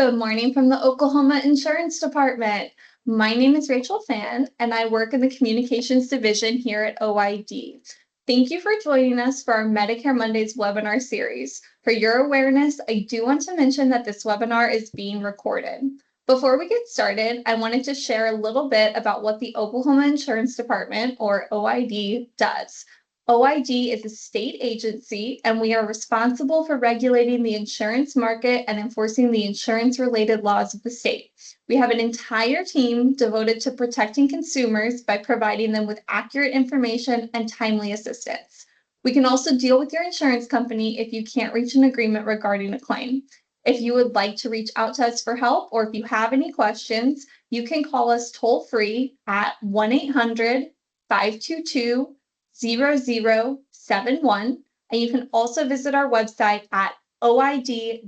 Good morning from the Oklahoma Insurance Department. My name is Rachel Fan, and I work in the Communications Division here at OID. Thank you for joining us for our Medicare Mondays webinar series. For your awareness, I do want to mention that this webinar is being recorded. Before we get started, I wanted to share a little bit about what the Oklahoma Insurance Department, or OID, does. OID is a state agency, and we are responsible for regulating the insurance market and enforcing the insurance-related laws of the state. We have an entire team devoted to protecting consumers by providing them with accurate information and timely assistance. We can also deal with your insurance company if you can't reach an agreement regarding a claim. If you would like to reach out to us for help, or if you have any questions, you can call us toll-free at 1-800-522-0071, and you can also visit our website at oid.ok.gov.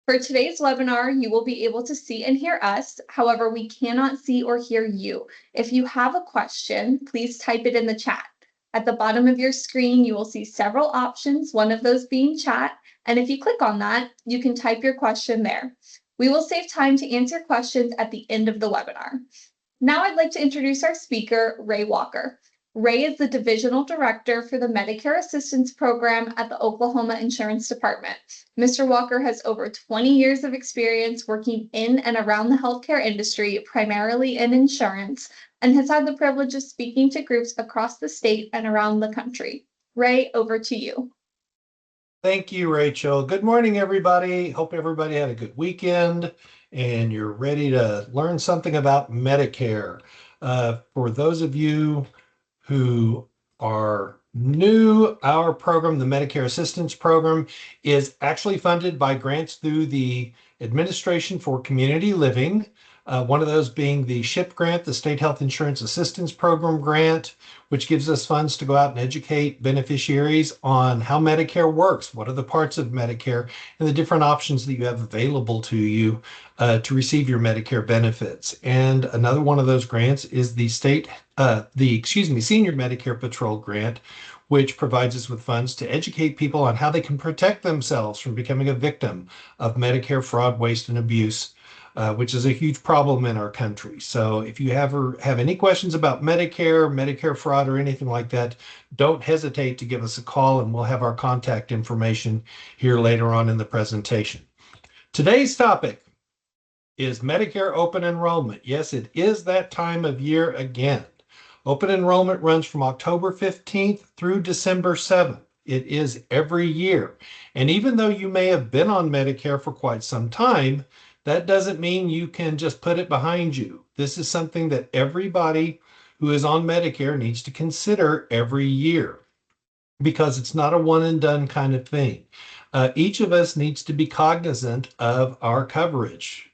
For today's webinar, you will be able to see and hear us. However, we cannot see or hear you. If you have a question, please type it in the chat. At the bottom of your screen, you will see several options, one of those being chat. And if you click on that, you can type your question there. We will save time to answer questions at the end of the webinar. Now I'd like to introduce our speaker, Ray Walker. Ray is the Divisional Director for the Medicare Assistance Program at the Oklahoma Insurance Department. Mr. Walker has over 20 years of experience working in and around the healthcare industry, primarily in insurance, and has had the privilege of speaking to groups across the state and around the country. Ray, over to you. Thank you, Rachel. Good morning, everybody. Hope everybody had a good weekend and you're ready to learn something about Medicare. For those of you who are new, our program, the Medicare Assistance Program, is actually funded by grants through the Administration for Community Living, one of those being the SHIP grant, the State Health Insurance Assistance Program grant, which gives us funds to go out and educate beneficiaries on how Medicare works, what are the parts of Medicare, and the different options that you have available to you to receive your Medicare benefits. And another one of those grants is the Senior Medicare Patrol grant, which provides us with funds to educate people on how they can protect themselves from becoming a victim of Medicare fraud, waste, and abuse, which is a huge problem in our country. So if you ever have any questions about Medicare fraud, or anything like that, don't hesitate to give us a call, and we'll have our contact information here later on in the presentation. Today's topic is Medicare open enrollment. Yes, it is that time of year again. Open enrollment runs from October 15th through December 7th. It is every year. And even though you may have been on Medicare for quite some time, that doesn't mean you can just put it behind you. This is something that everybody who is on Medicare needs to consider every year, because it's not a one and done kind of thing. Each of us needs to be cognizant of our coverage,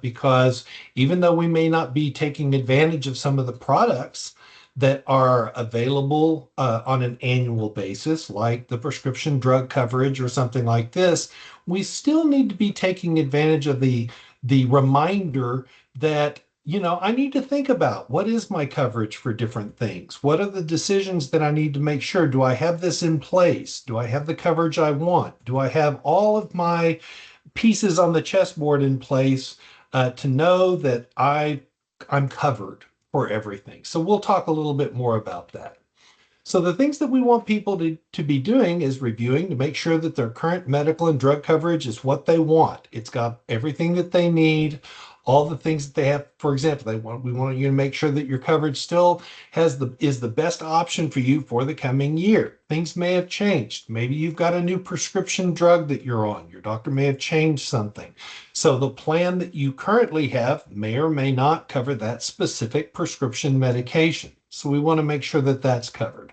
because even though we may not be taking advantage of some of the products that are available on an annual basis, like the prescription drug coverage or something like this, we still need to be taking advantage of the reminder that, I need to think about, what is my coverage for different things? What are the decisions that I need to make sure? Do I have this in place? Do I have the coverage I want? Do I have all of my pieces on the chessboard in place to know that I'm covered for everything? So we'll talk a little bit more about that. So the things that we want people to be doing is reviewing to make sure that their current medical and drug coverage is what they want. It's got everything that they need, all the things that they have. For example, we want you to make sure that your coverage still is the best option for you for the coming year. Things may have changed. Maybe you've got a new prescription drug that you're on. Your doctor may have changed something. So the plan that you currently have may or may not cover that specific prescription medication. So we want to make sure that that's covered.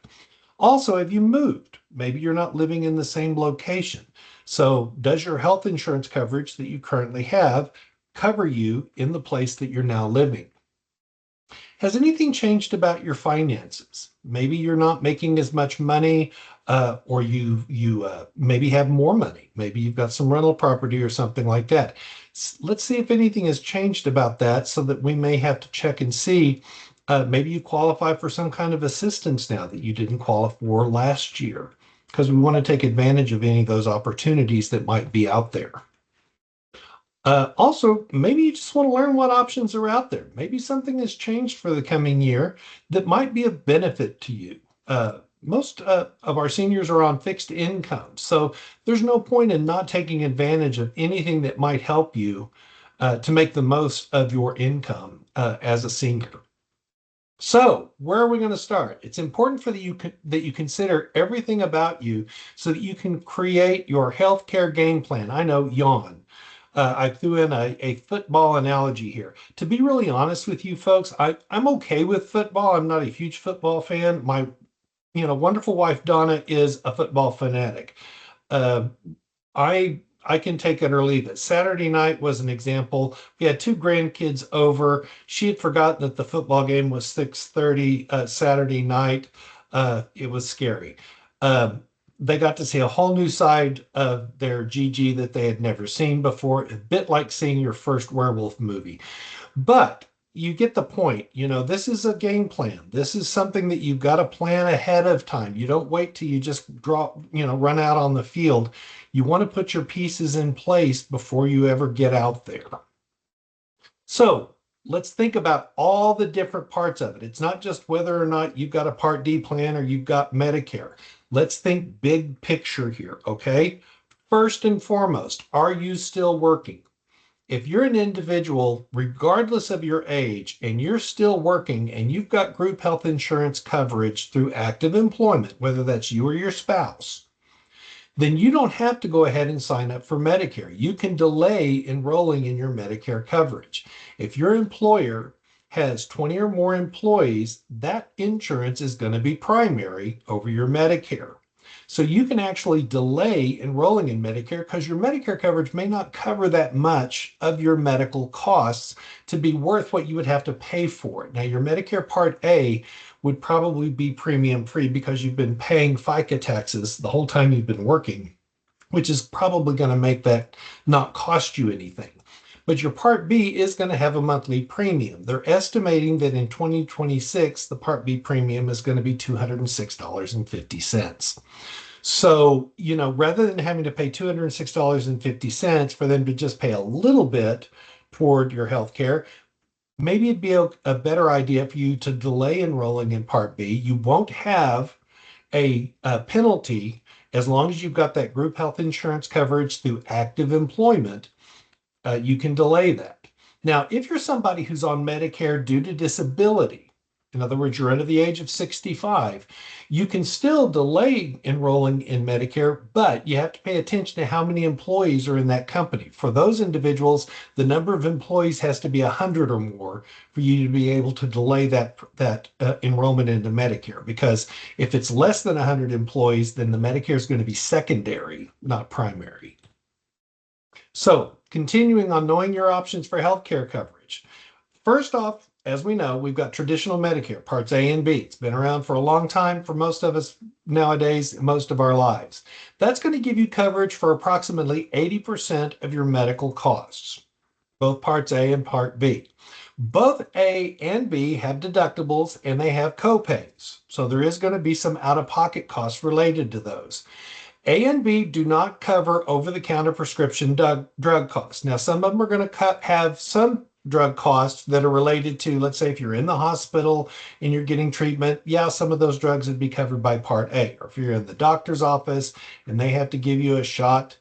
Also, have you moved? Maybe you're not living in the same location. So does your health insurance coverage that you currently have cover you in the place that you're now living? Has anything changed about your finances? Maybe you're not making as much money, or you maybe have more money. Maybe you've got some rental property or something like that. Let's see if anything has changed about that, so that we may have to check and see. Maybe you qualify for some kind of assistance now that you didn't qualify for last year, because we want to take advantage of any of those opportunities that might be out there. Also, maybe you just want to learn what options are out there. Maybe something has changed for the coming year that might be of benefit to you. Most of our seniors are on fixed income, so there's no point in not taking advantage of anything that might help you to make the most of your income as a senior. So, where are we going to start? It's important for that you consider everything about you so that you can create your healthcare game plan. I know, yawn. I threw in a football analogy here. To be really honest with you folks, I'm okay with football. I'm not a huge football fan. My, wonderful wife Donna is a football fanatic. Uh, I can take it or leave it. Saturday night was an example. We had two grandkids over. She had forgotten that the football game was 6:30 Saturday night. It was scary. They got to see a whole new side of their Gigi that they had never seen before, a bit like seeing your first werewolf movie. But you get the point. This is a game plan. This is something that you've got to plan ahead of time. You don't wait till you just run out on the field. You want to put your pieces in place before you ever get out there. So let's think about all the different parts of it. It's not just whether or not you've got a Part D plan or you've got Medicare. Let's think big picture here, okay? First and foremost, are you still working? If you're an individual, regardless of your age, and you're still working and you've got group health insurance coverage through active employment, whether that's you or your spouse, then you don't have to go ahead and sign up for Medicare. You can delay enrolling in your Medicare coverage. If your employer has 20 or more employees, that insurance is going to be primary over your Medicare. So you can actually delay enrolling in Medicare because your Medicare coverage may not cover that much of your medical costs to be worth what you would have to pay for it. Now, your Medicare Part A would probably be premium free because you've been paying FICA taxes the whole time you've been working, which is probably going to make that not cost you anything. But your Part B is going to have a monthly premium. They're estimating that in 2026, the Part B premium is going to be $206.50. So, rather than having to pay $206.50 for them to just pay a little bit toward your health care, maybe it'd be a better idea for you to delay enrolling in Part B. You won't have a penalty as long as you've got that group health insurance coverage through active employment. You can delay that. Now, if you're somebody who's on Medicare due to disability, in other words, you're under the age of 65, you can still delay enrolling in Medicare, but you have to pay attention to how many employees are in that company. For those individuals, the number of employees has to be 100 or more for you to be able to delay that enrollment into Medicare. Because if it's less than 100 employees, then the Medicare is going to be secondary, not primary. So, continuing on knowing your options for healthcare coverage. First off, as we know, we've got traditional Medicare, Parts A and B. It's been around for a long time for most of us nowadays, most of our lives. That's going to give you coverage for approximately 80% of your medical costs, both Parts A and Part B. Both A and B have deductibles and they have copays. So there is going to be some out-of-pocket costs related to those. A and B do not cover over-the-counter prescription drug costs. Now, some of them are going to have some drug costs that are related to, let's say, if you're in the hospital and you're getting treatment, yeah, some of those drugs would be covered by Part A. Or if you're in the doctor's office and they have to give you a shot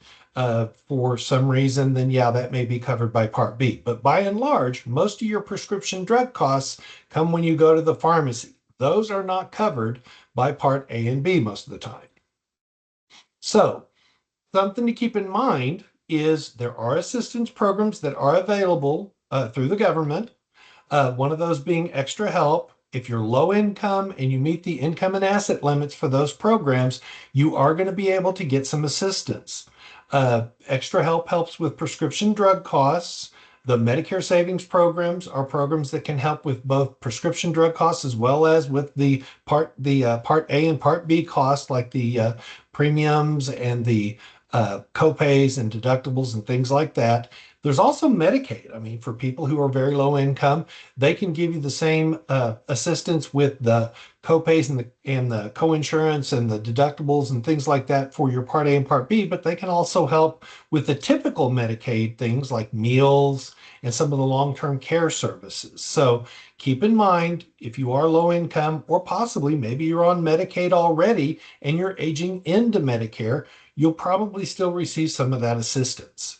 for some reason, then yeah, that may be covered by Part B. But by and large, most of your prescription drug costs come when you go to the pharmacy. Those are not covered by Part A and B most of the time. So, something to keep in mind is there are assistance programs that are available through the government. One of those being Extra Help. If you're low income and you meet the income and asset limits for those programs, you are going to be able to get some assistance. Extra Help helps with prescription drug costs. The Medicare savings programs are programs that can help with both prescription drug costs as well as with the Part A and Part B costs, like the premiums and the copays and deductibles and things like that. There's also Medicaid. I mean, for people who are very low income, they can give you the same assistance with the copays and the coinsurance and the deductibles and things like that for your Part A and Part B, but they can also help with the typical Medicaid things like meals and some of the long-term care services. So keep in mind, if you are low income, or possibly maybe you're on Medicaid already and you're aging into Medicare, you'll probably still receive some of that assistance.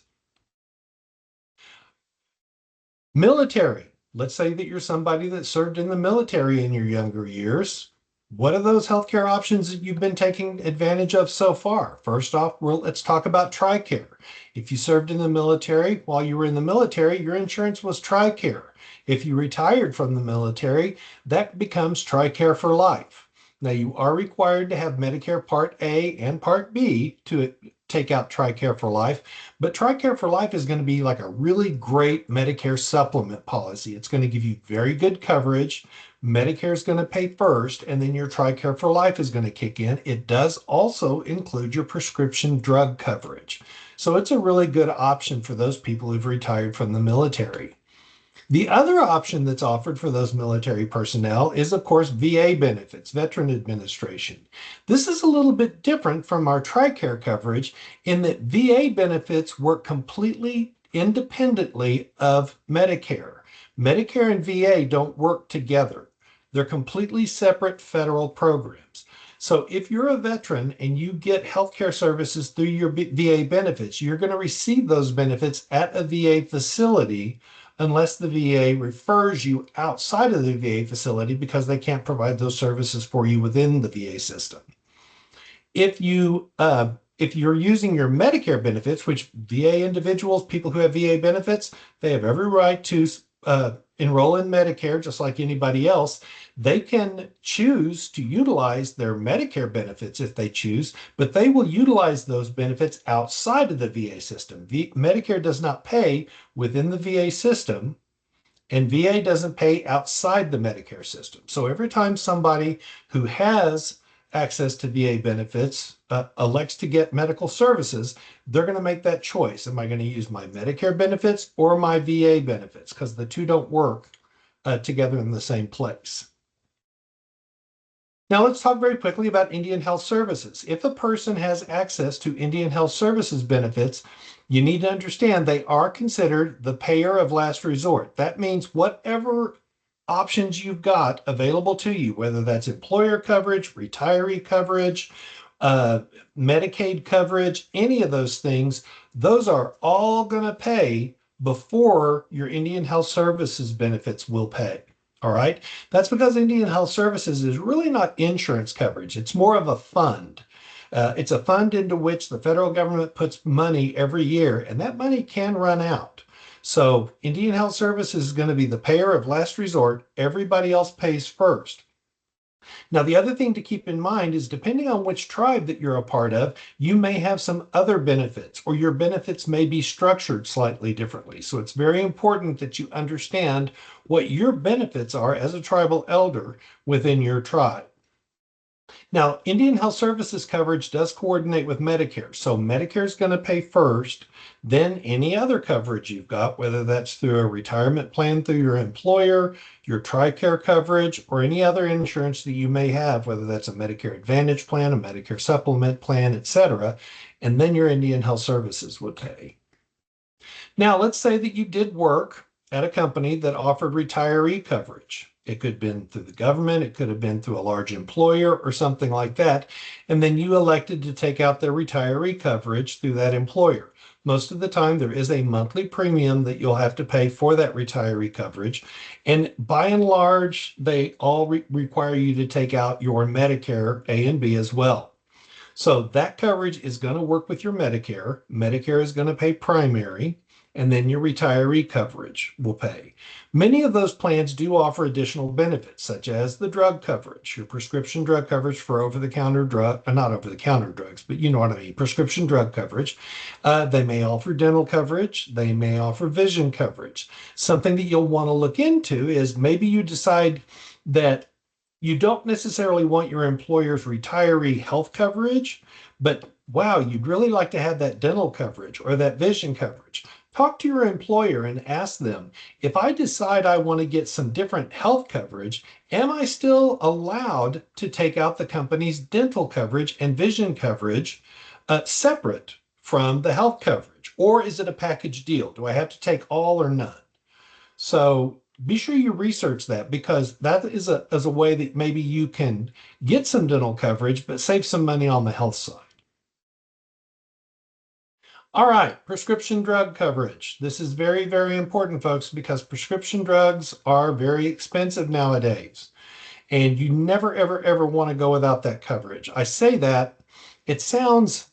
Military. Let's say that you're somebody that served in the military in your younger years. What are those healthcare options that you've been taking advantage of so far? First off, let's talk about TRICARE. If you served in the military, while you were in the military, your insurance was TRICARE. If you retired from the military, that becomes TRICARE for life. Now, you are required to have Medicare Part A and Part B to take out TRICARE for life, but TRICARE for life is going to be like a really great Medicare supplement policy. It's going to give you very good coverage. Medicare is going to pay first, and then your TRICARE for life is going to kick in. It does also include your prescription drug coverage. So it's a really good option for those people who've retired from the military. The other option that's offered for those military personnel is, of course, VA benefits, Veteran Administration. This is a little bit different from our TRICARE coverage in that VA benefits work completely independently of Medicare. Medicare and VA don't work together. They're completely separate federal programs. So if you're a veteran and you get healthcare services through your VA benefits, you're going to receive those benefits at a VA facility unless the VA refers you outside of the VA facility because they can't provide those services for you within the VA system. If you're using your Medicare benefits, which VA individuals, people who have VA benefits, they have every right to enroll in Medicare just like anybody else. They can choose to utilize their Medicare benefits if they choose, but they will utilize those benefits outside of the VA system. Medicare does not pay within the VA system, and VA doesn't pay outside the Medicare system. So every time somebody who has access to VA benefits elects to get medical services, they're going to make that choice. Am I going to use my Medicare benefits or my VA benefits? Because the two don't work together in the same place. Now let's talk very quickly about Indian Health Services. If a person has access to Indian Health Services benefits, you need to understand they are considered the payer of last resort. That means whatever options you've got available to you, whether that's employer coverage, retiree coverage, Medicaid coverage, any of those things, those are all going to pay before your Indian Health Services benefits will pay. All right. That's because Indian Health Services is really not insurance coverage. It's more of a fund. It's a fund into which the federal government puts money every year, and that money can run out. So Indian Health Services is going to be the payer of last resort. Everybody else pays first. Now, the other thing to keep in mind is depending on which tribe that you're a part of, you may have some other benefits, or your benefits may be structured slightly differently. So it's very important that you understand what your benefits are as a tribal elder within your tribe. Now, Indian Health Services coverage does coordinate with Medicare. So Medicare is going to pay first, then any other coverage you've got, whether that's through a retirement plan through your employer, your TRICARE coverage, or any other insurance that you may have, whether that's a Medicare Advantage plan, a Medicare Supplement plan, etc. And then your Indian Health Services would pay. Now, let's say that you did work at a company that offered retiree coverage. It could have been through the government, it could have been through a large employer or something like that. And then you elected to take out their retiree coverage through that employer. Most of the time, there is a monthly premium that you'll have to pay for that retiree coverage. And by and large, they all require you to take out your Medicare A and B as well. So that coverage is going to work with your Medicare. Medicare is going to pay primary, and then your retiree coverage will pay. Many of those plans do offer additional benefits, such as the drug coverage, your prescription drug coverage for over-the-counter drug, not over-the-counter drugs, but you know what I mean, prescription drug coverage. They may offer dental coverage. They may offer vision coverage. Something that you'll want to look into is maybe you decide that you don't necessarily want your employer's retiree health coverage, but wow, you'd really like to have that dental coverage or that vision coverage. Talk to your employer and ask them, if I decide I want to get some different health coverage, am I still allowed to take out the company's dental coverage and vision coverage separate from the health coverage? Or is it a package deal? Do I have to take all or none? So be sure you research that, because that is a way that maybe you can get some dental coverage, but save some money on the health side. All right, prescription drug coverage. This is very, very important, folks, because prescription drugs are very expensive nowadays. And you never, ever, ever want to go without that coverage. I say that, it sounds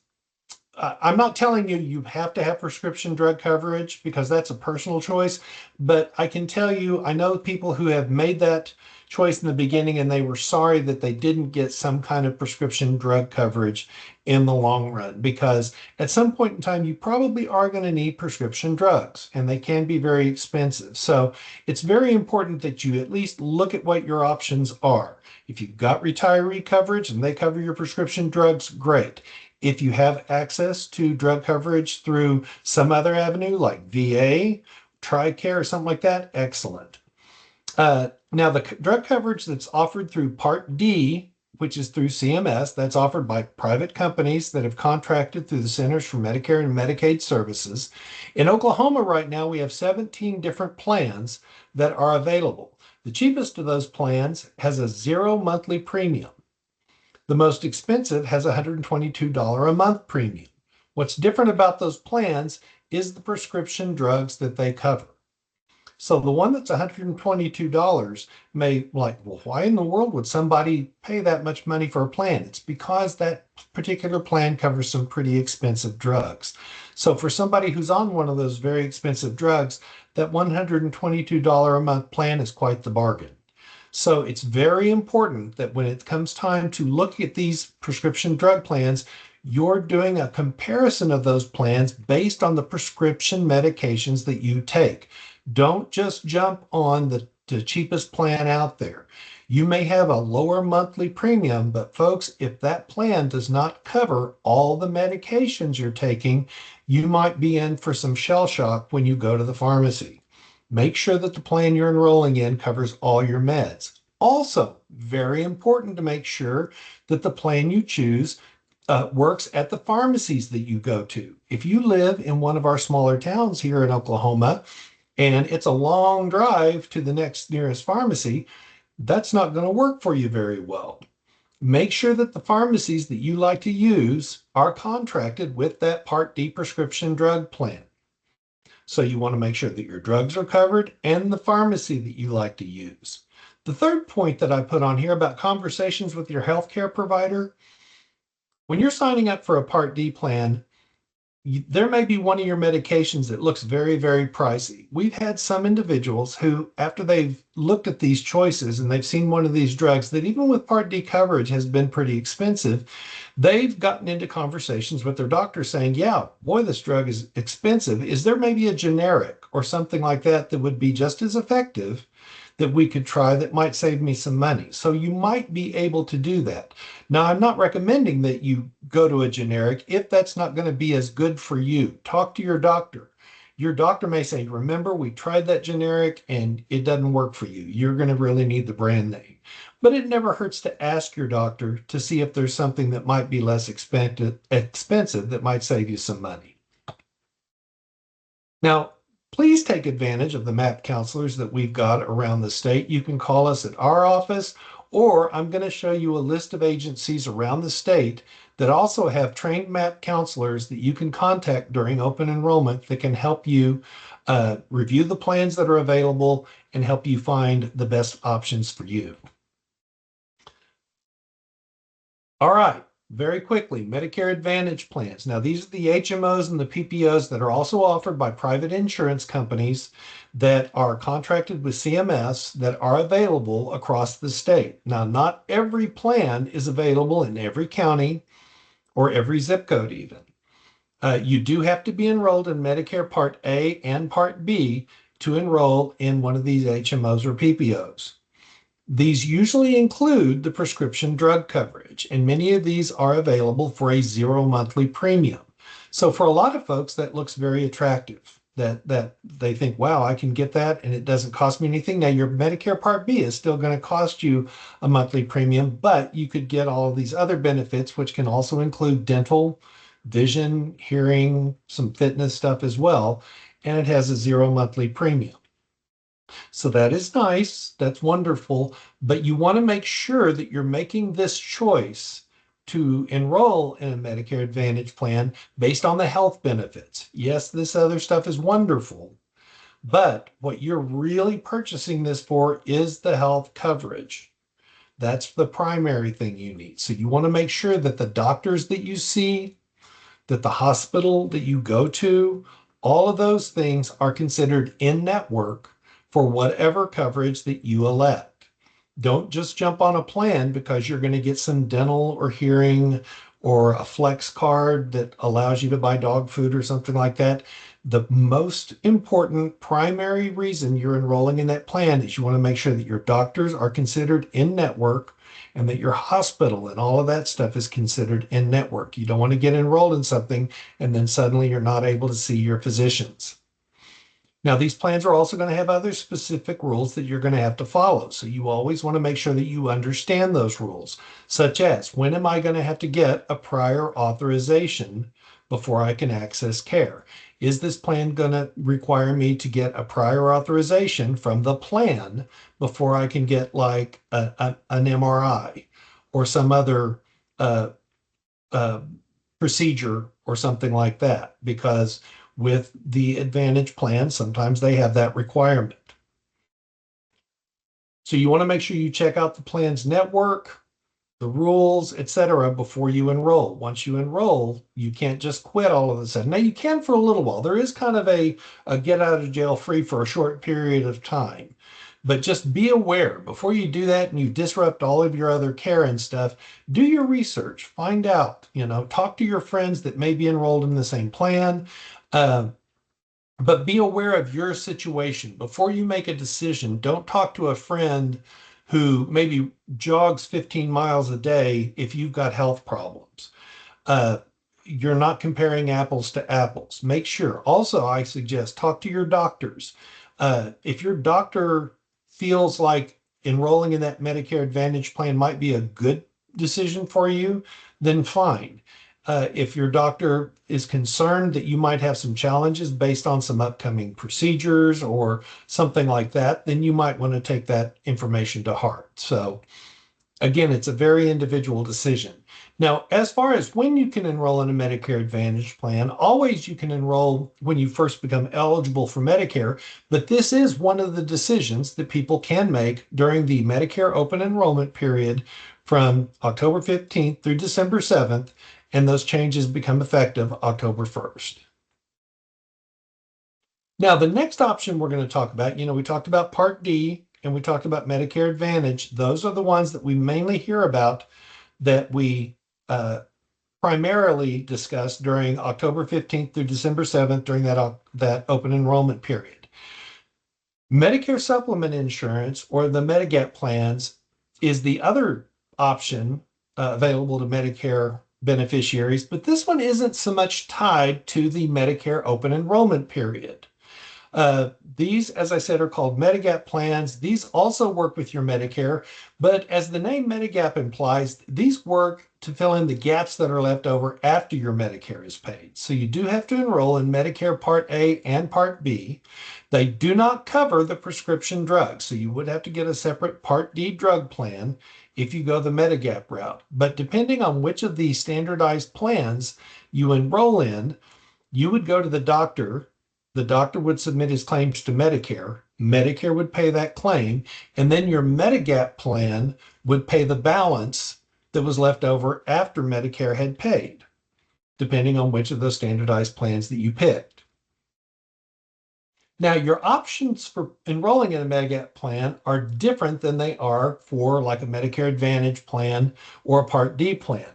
I'm not telling you you have to have prescription drug coverage, because that's a personal choice, but I can tell you, I know people who have made that choice in the beginning and they were sorry that they didn't get some kind of prescription drug coverage in the long run, because at some point in time, you probably are going to need prescription drugs and they can be very expensive. So it's very important that you at least look at what your options are. If you've got retiree coverage and they cover your prescription drugs, great. If you have access to drug coverage through some other avenue like VA, TRICARE, or something like that, excellent. Now, the drug coverage that's offered through Part D, which is through CMS, that's offered by private companies that have contracted through the Centers for Medicare and Medicaid Services. In Oklahoma right now, we have 17 different plans that are available. The cheapest of those plans has a 0 monthly premium. The most expensive has a $122 a month premium. What's different about those plans is the prescription drugs that they cover. So the one that's $122 may like, well, why in the world would somebody pay that much money for a plan? It's because that particular plan covers some pretty expensive drugs. So for somebody who's on one of those very expensive drugs, that $122 a month plan is quite the bargain. So it's very important that when it comes time to look at these prescription drug plans, you're doing a comparison of those plans based on the prescription medications that you take. Don't just jump on the cheapest plan out there. You may have a lower monthly premium, but folks, if that plan does not cover all the medications you're taking, you might be in for some shell shock when you go to the pharmacy. Make sure that the plan you're enrolling in covers all your meds. Also, very important to make sure that the plan you choose works at the pharmacies that you go to. If you live in one of our smaller towns here in Oklahoma, and it's a long drive to the next nearest pharmacy, that's not going to work for you very well. Make sure that the pharmacies that you like to use are contracted with that Part D prescription drug plan. So you want to make sure that your drugs are covered and the pharmacy that you like to use. The third point that I put on here about conversations with your healthcare provider, when you're signing up for a Part D plan, there may be one of your medications that looks very, very pricey. We've had some individuals who, after they've looked at these choices and they've seen one of these drugs that even with Part D coverage has been pretty expensive, they've gotten into conversations with their doctor saying, yeah, boy, this drug is expensive. Is there maybe a generic or something like that that would be just as effective that we could try that might save me some money? So you might be able to do that. Now, I'm not recommending that you go to a generic if that's not going to be as good for you. Talk to your doctor. Your doctor may say, remember, we tried that generic and it doesn't work for you. You're going to really need the brand name. But it never hurts to ask your doctor to see if there's something that might be less expensive that might save you some money. Now, please take advantage of the MAP counselors that we've got around the state. You can call us at our office, or I'm going to show you a list of agencies around the state that also have trained MAP counselors that you can contact during open enrollment that can help you review the plans that are available and help you find the best options for you. All right, very quickly, Medicare Advantage plans. Now, these are the HMOs and the PPOs that are also offered by private insurance companies that are contracted with CMS that are available across the state. Now, not every plan is available in every county or every zip code even. You do have to be enrolled in Medicare Part A and Part B to enroll in one of these HMOs or PPOs. These usually include the prescription drug coverage, and many of these are available for a 0 monthly premium. So for a lot of folks, that looks very attractive. that they think, wow, I can get that and it doesn't cost me anything. Now, your Medicare Part B is still going to cost you a monthly premium, but you could get all of these other benefits, which can also include dental, vision, hearing, some fitness stuff as well. And it has a zero monthly premium. So that is nice. That's wonderful. But you want to make sure that you're making this choice to enroll in a Medicare Advantage plan based on the health benefits. Yes, this other stuff is wonderful, but what you're really purchasing this for is the health coverage. That's the primary thing you need. So you want to make sure that the doctors that you see, that the hospital that you go to, all of those things are considered in network for whatever coverage that you elect. Don't just jump on a plan because you're going to get some dental or hearing or a flex card that allows you to buy dog food or something like that. The most important primary reason you're enrolling in that plan is you want to make sure that your doctors are considered in network and that your hospital and all of that stuff is considered in network. You don't want to get enrolled in something and then suddenly you're not able to see your physicians. Now, these plans are also going to have other specific rules that you're going to have to follow. So you always want to make sure that you understand those rules, such as when am I going to have to get a prior authorization before I can access care? Is this plan going to require me to get a prior authorization from the plan before I can get like an MRI or some other uh, uh, procedure or something like that? Because with the Advantage plan, sometimes they have that requirement. So you want to make sure you check out the plan's network, the rules, etc., before you enroll. Once you enroll, you can't just quit all of a sudden. Now you can for a little while. There is kind of a get out of jail free for a short period of time. But just be aware before you do that and you disrupt all of your other care and stuff, do your research, find out, talk to your friends that may be enrolled in the same plan. Uh, but be aware of your situation before you make a decision. Don't talk to a friend who maybe jogs 15 miles a day if you've got health problems. Uh, you're not comparing apples to apples. Make sure. Also, I suggest talk to your doctors. If your doctor feels like enrolling in that Medicare Advantage plan might be a good decision for you, then fine. If your doctor is concerned that you might have some challenges based on some upcoming procedures or something like that, then you might want to take that information to heart. So, again, it's a very individual decision. Now, as far as when you can enroll in a Medicare Advantage plan, always you can enroll when you first become eligible for Medicare, but this is one of the decisions that people can make during the Medicare open enrollment period from October 15th through December 7th, and those changes become effective October 1st. Now, the next option we're going to talk about, we talked about Part D and we talked about Medicare Advantage. Those are the ones that we mainly hear about that we primarily discuss during October 15th through December 7th during that open enrollment period. Medicare supplement insurance or the Medigap plans is the other option available to Medicare beneficiaries, but this one isn't so much tied to the Medicare open enrollment period. These, as I said, are called Medigap plans. These also work with your Medicare, but as the name Medigap implies, these work to fill in the gaps that are left over after your Medicare is paid. So you do have to enroll in Medicare Part A and Part B. They do not cover the prescription drugs, so you would have to get a separate Part D drug plan if you go the Medigap route. But depending on which of these standardized plans you enroll in, you would go to the doctor. The doctor would submit his claims to Medicare. Medicare would pay that claim, and then your Medigap plan would pay the balance that was left over after Medicare had paid, depending on which of those standardized plans that you picked. Now, your options for enrolling in a Medigap plan are different than they are for like a Medicare Advantage plan or a Part D plan.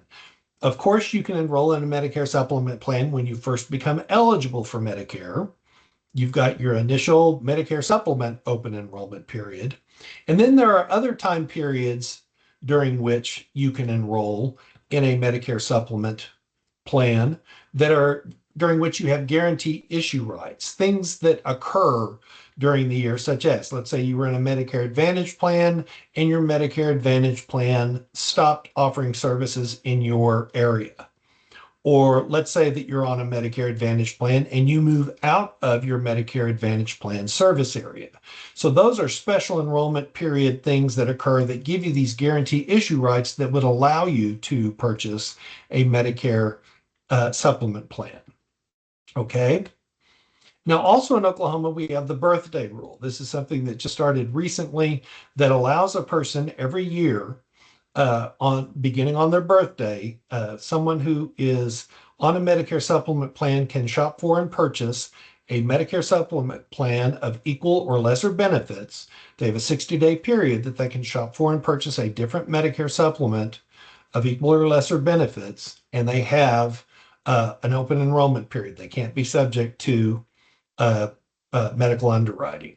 Of course, you can enroll in a Medicare supplement plan when you first become eligible for Medicare. You've got your initial Medicare supplement open enrollment period. And then there are other time periods during which you can enroll in a Medicare supplement plan that are during which you have guarantee issue rights, things that occur during the year, such as, let's say you were in a Medicare Advantage plan and your Medicare Advantage plan stopped offering services in your area. Or let's say that you're on a Medicare Advantage plan and you move out of your Medicare Advantage plan service area. So those are special enrollment period things that occur that give you these guarantee issue rights that would allow you to purchase a Medicare supplement plan. Okay. Now, also in Oklahoma, we have the birthday rule. This is something that just started recently that allows a person every year on beginning on their birthday, someone who is on a Medicare supplement plan can shop for and purchase a Medicare supplement plan of equal or lesser benefits. They have a 60-day period that they can shop for and purchase a different Medicare supplement of equal or lesser benefits, and they have an open enrollment period. They can't be subject to medical underwriting.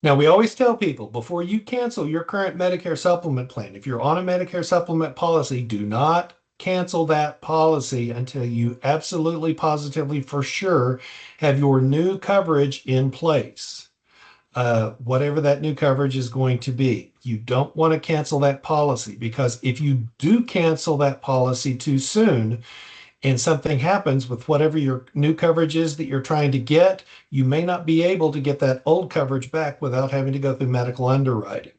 Now, we always tell people before you cancel your current Medicare supplement plan, if you're on a Medicare supplement policy, do not cancel that policy until you absolutely, positively, for sure have your new coverage in place. Whatever that new coverage is going to be. You don't want to cancel that policy because if you do cancel that policy too soon, and something happens with whatever your new coverage is that you're trying to get, you may not be able to get that old coverage back without having to go through medical underwriting.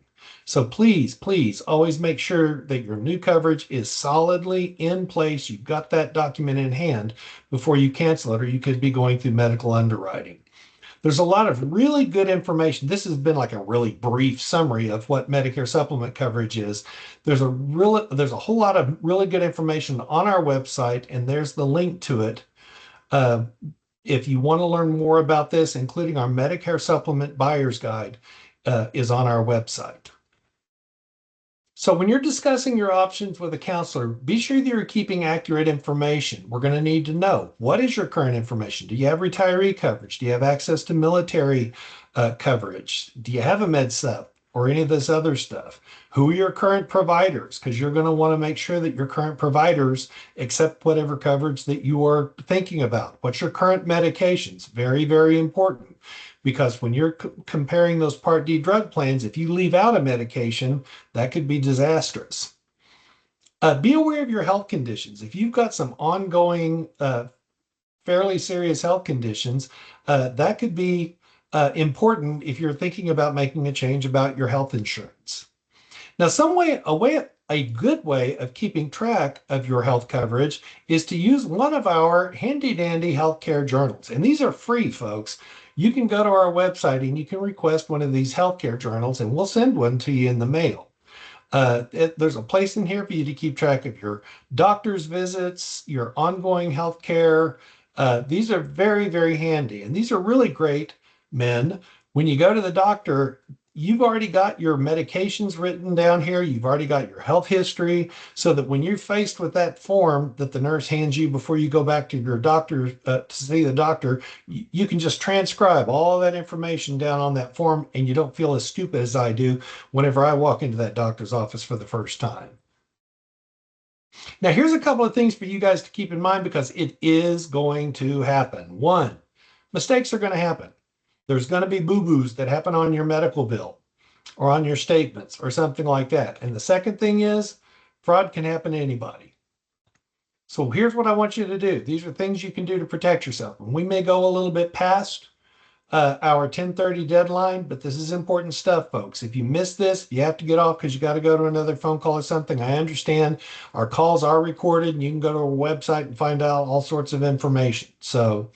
So please, please always make sure that your new coverage is solidly in place. You've got that document in hand before you cancel it, or you could be going through medical underwriting. There's a lot of really good information. This has been like a really brief summary of what Medicare supplement coverage is. There's a whole lot of really good information on our website, and there's the link to it. If you want to learn more about this, including our Medicare supplement buyer's guide, is on our website. So when you're discussing your options with a counselor, be sure that you're keeping accurate information. We're going to need to know, what is your current information? Do you have retiree coverage? Do you have access to military coverage? Do you have a med sup or any of this other stuff? Who are your current providers? Because you're going to want to make sure that your current providers accept whatever coverage that you are thinking about. What's your current medications? Very, very important. Because when you're comparing those Part D drug plans, if you leave out a medication, that could be disastrous. Be aware of your health conditions. If you've got some ongoing, fairly serious health conditions, that could be important if you're thinking about making a change about your health insurance. Now, a good way of keeping track of your health coverage is to use one of our handy dandy healthcare journals. And these are free, folks. You can go to our website and you can request one of these healthcare journals, and we'll send one to you in the mail. There's a place in here for you to keep track of your doctor's visits, your ongoing health care. These are very, very handy. And these are really great, men. When you go to the doctor, you've already got your medications written down here. You've already got your health history, so that when you're faced with that form that the nurse hands you before you go back to your doctor to see the doctor, you can just transcribe all that information down on that form, and you don't feel as stupid as I do whenever I walk into that doctor's office for the first time. Now, here's a couple of things for you guys to keep in mind, because it is going to happen. One, mistakes are going to happen. There's going to be boo-boos that happen on your medical bill or on your statements or something like that. And the second thing is, fraud can happen to anybody. So here's what I want you to do. These are things you can do to protect yourself. And we may go a little bit past our 10:30 deadline, but this is important stuff, folks. If you miss this, you have to get off because you got to go to another phone call or something. I understand our calls are recorded, and you can go to our website and find out all sorts of information. So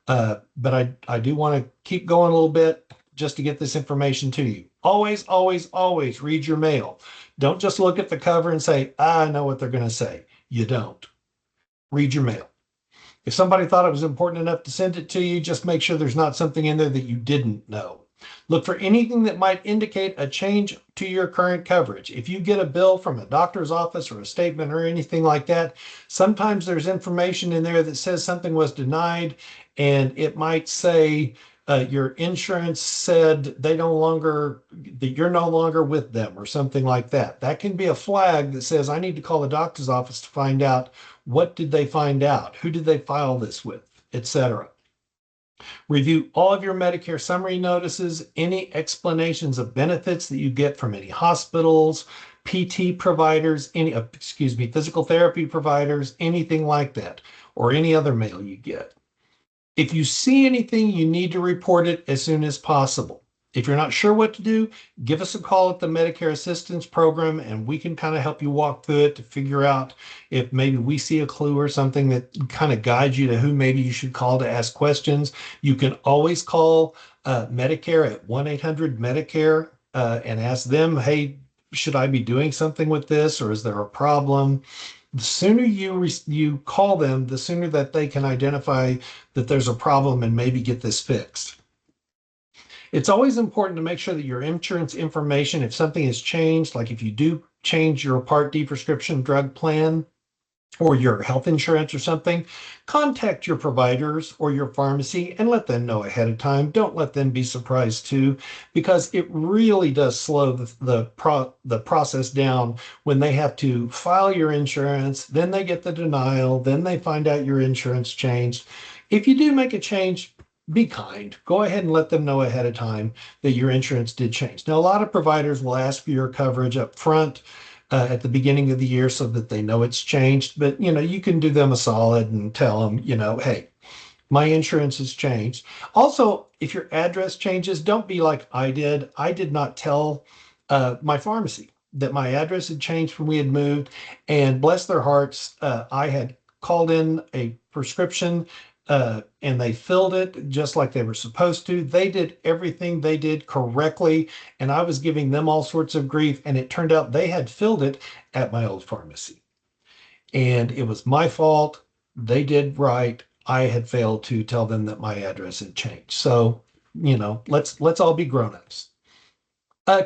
but I do want to keep going a little bit just to get this information to you. Always, always, always read your mail. Don't just look at the cover and say, I know what they're going to say. You don't. Read your mail. If somebody thought it was important enough to send it to you, just make sure there's not something in there that you didn't know. Look for anything that might indicate a change to your current coverage. If you get a bill from a doctor's office or a statement or anything like that, sometimes there's information in there that says something was denied, and it might say your insurance said that you're no longer with them or something like that. That can be a flag that says, I need to call the doctor's office to find out What did they find out? Who did they file this with, etc. Review all of your Medicare summary notices, any explanations of benefits that you get from any hospitals, PT providers, physical therapy providers, anything like that, or any other mail you get. If you see anything, you need to report it as soon as possible. If you're not sure what to do, give us a call at the Medicare Assistance Program and we can kind of help you walk through it to figure out if maybe we see a clue or something that kind of guides you to who maybe you should call to ask questions. You can always call Medicare at 1-800-Medicare and ask them, hey, should I be doing something with this or is there a problem? The sooner you call them, the sooner that they can identify that there's a problem and maybe get this fixed. It's always important to make sure that your insurance information, if something has changed, like if you do change your Part D prescription drug plan or your health insurance or something, contact your providers or your pharmacy and let them know ahead of time. Don't let them be surprised too, because it really does slow the process down when they have to file your insurance, then they get the denial, then they find out your insurance changed. If you do make a change, be kind. Go ahead and let them know ahead of time that your insurance did change. Now, a lot of providers will ask for your coverage up front at the beginning of the year so that they know it's changed. But, you can do them a solid and tell them, hey, my insurance has changed. Also, if your address changes, don't be like I did. I did not tell my pharmacy that my address had changed when we had moved. And bless their hearts, I had called in a prescription and they filled it just like they were supposed to. They did everything they did correctly, and I was giving them all sorts of grief, and it turned out they had filled it at my old pharmacy. And it was my fault. They did right. I had failed to tell them that my address had changed. So, let's all be grown-ups.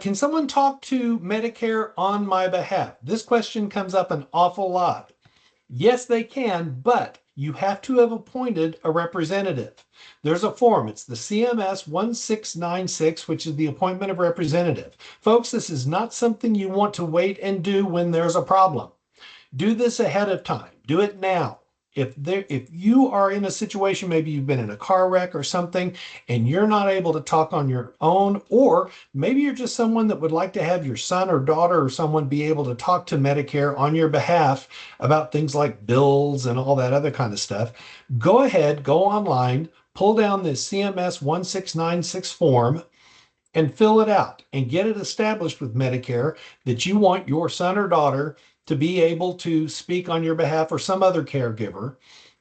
Can someone talk to Medicare on my behalf? This question comes up an awful lot. Yes, they can, but you have to have appointed a representative. There's a form. It's the CMS 1696, which is the appointment of representative. Folks, this is not something you want to wait and do when there's a problem. Do this ahead of time. Do it now. If you are in a situation, maybe you've been in a car wreck or something, and you're not able to talk on your own, or maybe you're just someone that would like to have your son or daughter or someone be able to talk to Medicare on your behalf about things like bills and all that other kind of stuff, go ahead, go online, pull down this CMS 1696 form, and fill it out and get it established with Medicare that you want your son or daughter to be able to speak on your behalf or some other caregiver.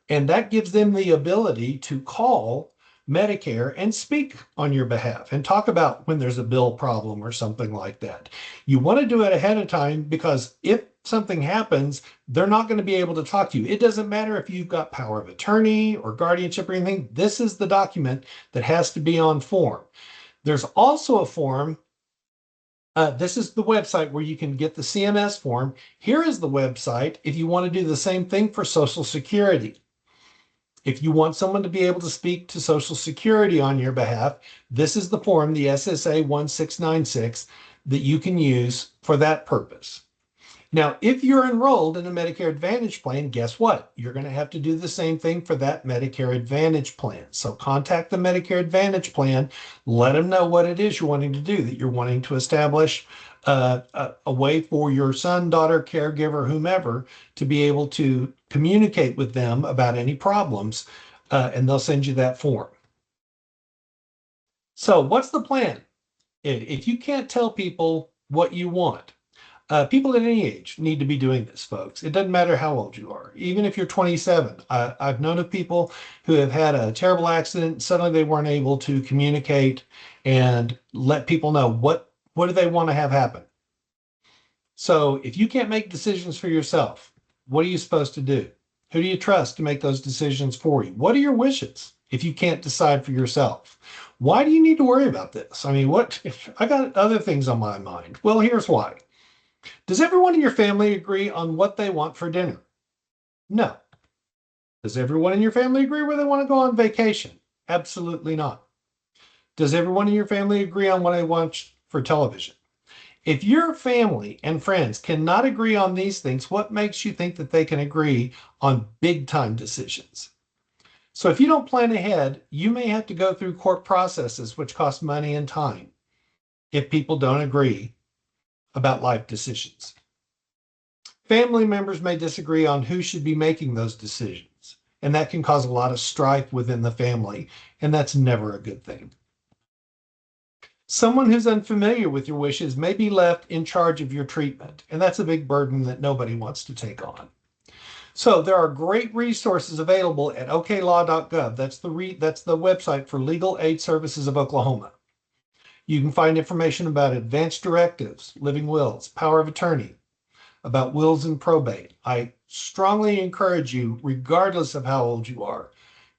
And that gives them the ability to call Medicare and speak on your behalf and talk about when there's a bill problem or something like that. You want to do it ahead of time because if something happens, they're not going to be able to talk to you. It doesn't matter if you've got power of attorney or guardianship or anything. This is the document that has to be on form. There's also a form. This is the website where you can get the CMS form. Here is the website if you want to do the same thing for Social Security. If you want someone to be able to speak to Social Security on your behalf, this is the form, the SSA 1696, that you can use for that purpose. Now, if you're enrolled in a Medicare Advantage plan, guess what? You're going to have to do the same thing for that Medicare Advantage plan. So contact the Medicare Advantage plan, let them know what it is you're wanting to do, that you're wanting to establish a way for your son, daughter, caregiver, whomever, to be able to communicate with them about any problems, and they'll send you that form. So what's the plan? If you can't tell people what you want, people at any age need to be doing this, folks. It doesn't matter how old you are. Even if you're 27, I've known of people who have had a terrible accident. Suddenly they weren't able to communicate and let people know what do they want to have happen. So if you can't make decisions for yourself, what are you supposed to do? Who do you trust to make those decisions for you? What are your wishes if you can't decide for yourself? Why do you need to worry about this? I mean, I got other things on my mind. Well, here's why. Does everyone in your family agree on what they want for dinner? No. Does everyone in your family agree where they want to go on vacation? Absolutely not. Does everyone in your family agree on what they want for television? If your family and friends cannot agree on these things, what makes you think that they can agree on big time decisions? So if you don't plan ahead, you may have to go through court processes, which cost money and time if people don't agree about life decisions. Family members may disagree on who should be making those decisions, and that can cause a lot of strife within the family, and that's never a good thing. Someone who's unfamiliar with your wishes may be left in charge of your treatment, and that's a big burden that nobody wants to take on. So there are great resources available at oklaw.gov. That's the website for Legal Aid Services of Oklahoma. You can find information about advanced directives, living wills, power of attorney, about wills and probate. I strongly encourage you, regardless of how old you are,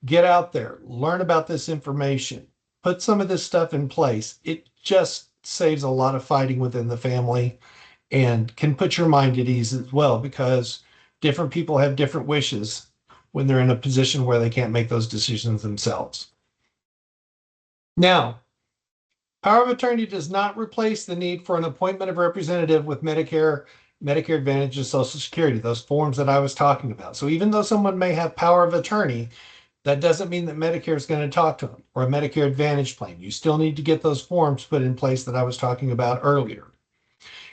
get out there, learn about this information, put some of this stuff in place. It just saves a lot of fighting within the family and can put your mind at ease as well, because different people have different wishes when they're in a position where they can't make those decisions themselves. Now, power of attorney does not replace the need for an appointment of representative with Medicare Advantage, and Social Security, those forms that I was talking about. So even though someone may have power of attorney, that doesn't mean that Medicare is going to talk to them, or a Medicare Advantage plan. You still need to get those forms put in place that I was talking about earlier.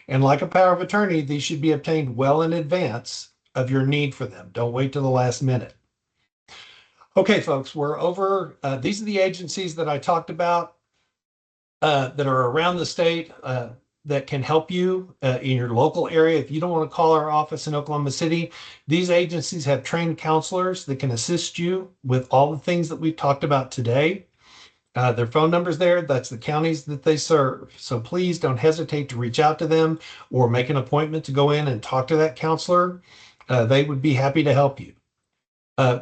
And like a power of attorney, these should be obtained well in advance of your need for them. Don't wait till the last minute. Okay, folks, we're over. These are the agencies that I talked about that are around the state that can help you in your local area. If you don't want to call our office in Oklahoma City, these agencies have trained counselors that can assist you with all the things that we've talked about today. Their phone number's there. That's the counties that they serve. So please don't hesitate to reach out to them or make an appointment to go in and talk to that counselor. They would be happy to help you.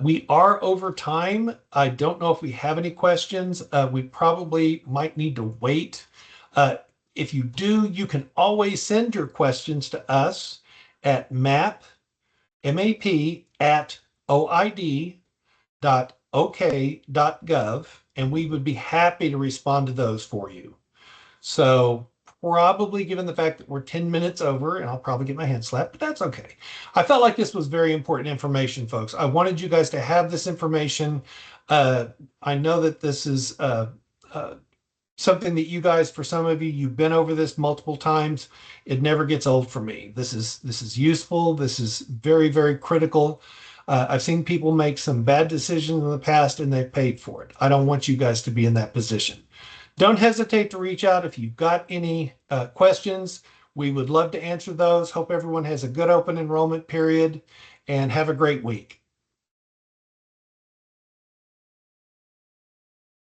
We are over time. I don't know if we have any questions. We probably might need to wait. If you do, you can always send your questions to us at map at oid.ok.gov, and we would be happy to respond to those for you. So probably, given the fact that we're 10 minutes over, and I'll probably get my hand slapped, but that's okay. I felt like this was very important information, folks. I wanted you guys to have this information. I know that this is something that you guys, for some of you, you've been over this multiple times. It never gets old for me. This is useful. This is very, very critical. I've seen people make some bad decisions in the past and they've paid for it. I don't want you guys to be in that position. Don't hesitate to reach out if you've got any questions. We would love to answer those. Hope everyone has a good open enrollment period and have a great week.